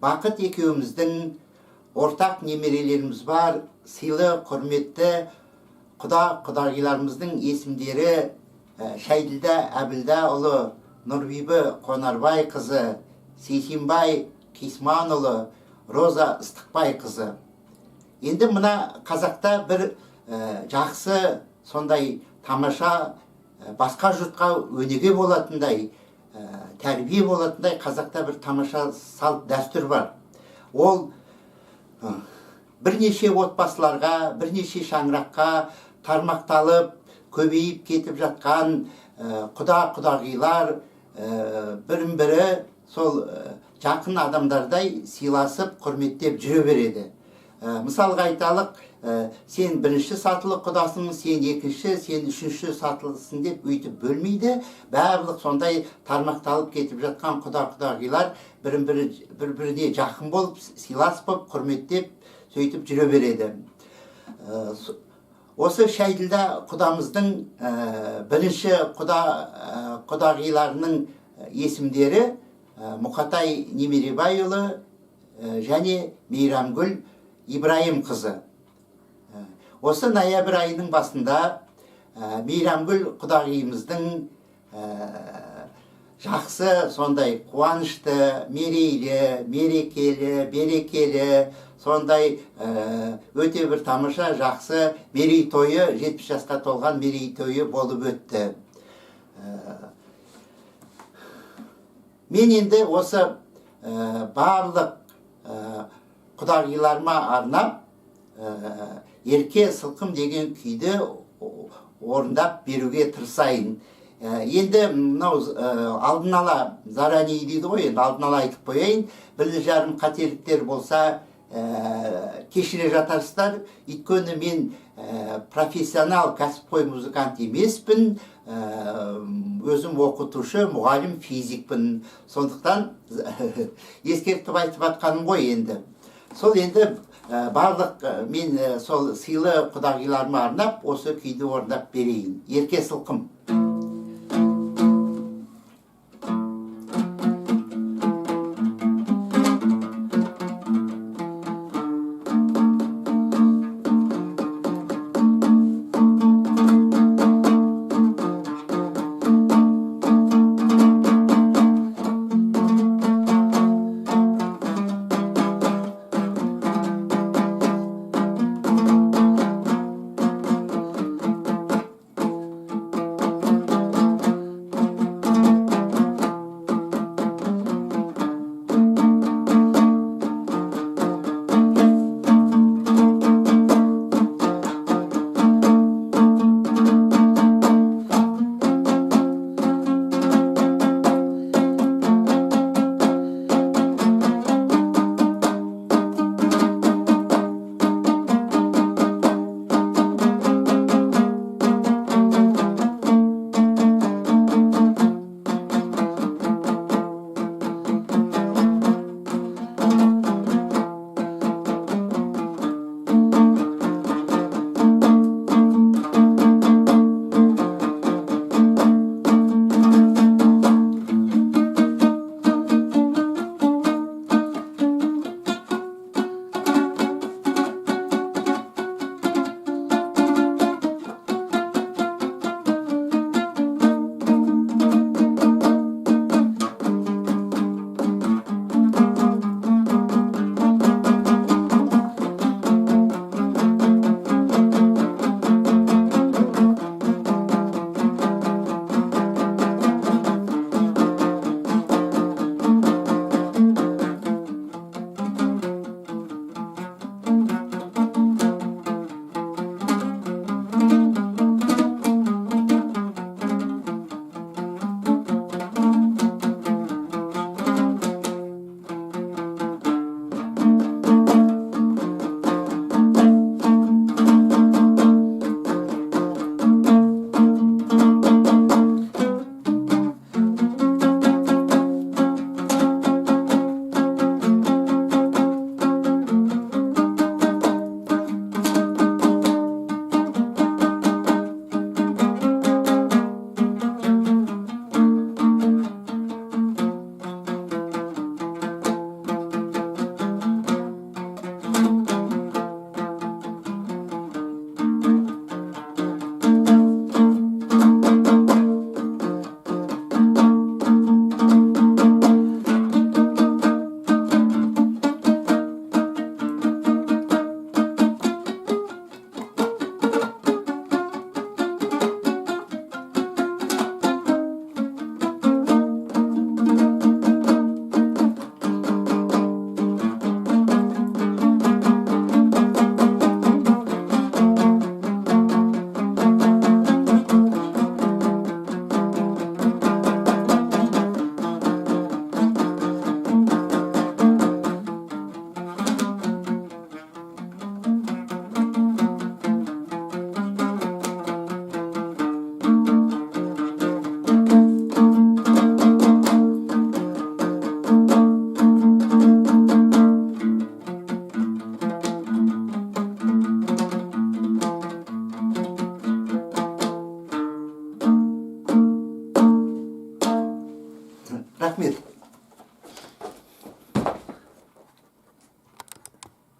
Бақыт екеуміздің ортақ немерелеріміз бар. Сыйлы, құрметті құдағиларымыздың есімдері Шайділда Әбілдаұлы, Нұрбибі Қонарбай қызы, Сейсенбай Қисманұлы, Роза Ыстықбай қызы. Енді мына қазақта бір жақсы, сондай тамаша, басқа жұртқа өнеге болатындай, тәрбие болатындай қазақта бір тамаша салт дәстүр бар. Ол бірнеше отбасыларға, бірнеше шаңыраққа тармақталып, көбейіп кетіп жатқан құдағилар бірін-бірі сол жақын адамдардай сыйласып, құрметтеп жүре береді. Мысалға айталық, сен бірінші сатылы құдасың, сен екінші, сен үшінші сатылысың деп өйтіп бөлмейді. Барлық сондай тармақталып кетіп жатқан құдағилар бір-біріне жақын болып, сыйлас болып, құрметтеп, сөйтіп жүре береді. Осы Шайділда құдамыздың бірінші құдағиларының есімдері Мұқатай Немеребайұлы және Мейрамгүл Ибраим қызы. Осы ноябрь айының басында Мейрамгүл құдағиымыздың жақсы, сондай қуанышты, мерейлі, мерекелі, берекелі, сондай өте бір тамаша, жақсы мерейтойы, 70 жасқа толған мерейтойы болып өтті. Мен енді осы барлық құдағиларыма арнап ерке сылқым деген күйді орындап беруге тырысайын. Енді мынау алдын ала зарани дейді ғой, енді алдын ала айтып қояйын. Бір жарым қателіктер болса кешіре жатарсыздар. Өйткені мен профессионал кәсіпқой музыкант емеспін, өзім оқытушы, мұғалім, физикпін. Сондықтан ескертіп айтып атқаным ғой енді. Сол енді барлық мен сол сыйлы құдағиларыма арнап осы күйді орындап берейін. Ерке сылқым. Рахмет.